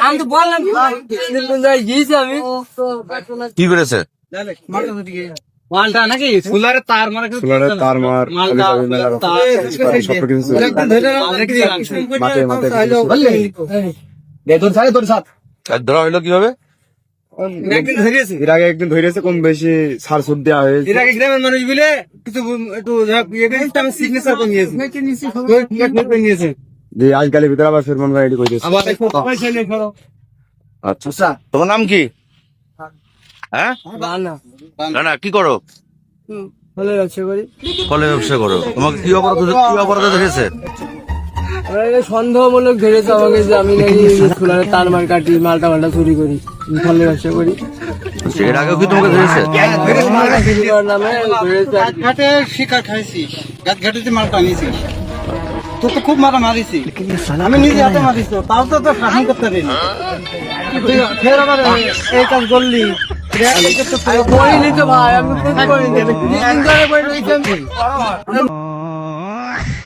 আমি তো বললাম গিয়েছি আমি কি করেছে? মালটা নাকি সোলারের তার মার মালটা ধরা হইলো কিভাবে? এর আগে একদিন ধরেছে, কম বেশি ছাড় ছুট দেওয়া হয়েছে। এর আগে গ্রামের মানুষ মিলে কিছু একটু সিগনেচার করে নিয়েছে দিয়ে আজকালের ভিতরে আবার ফের মন রেডি করে দিয়েছে। আচ্ছা, তোমার নাম কি? হ্যাঁ, না কি করো? ফলে ব্যবসা করি। ফলে ব্যবসা করো। তোমাকে কি অপরাধে ধরেছে? সন্দেহমূলক ধরেছে আমাকে যে আমি নাকি সোলারের তার মার কাটি, মালটা চুরি করি, ফলে ব্যবসা করি। এর আগেও কি তোমাকে ধরেছে? নামে ঘাটে শিকার খাইছিস, ঘাটে মালটা নিয়েছিস, তোর তো খুব মারা মারিছি, আমি নিজে হাতে মারিস, তাও তো শাসন করতে পারি না। ফের আবার এই কাজ করলি করিনি তো ভাই, আমি করিনি।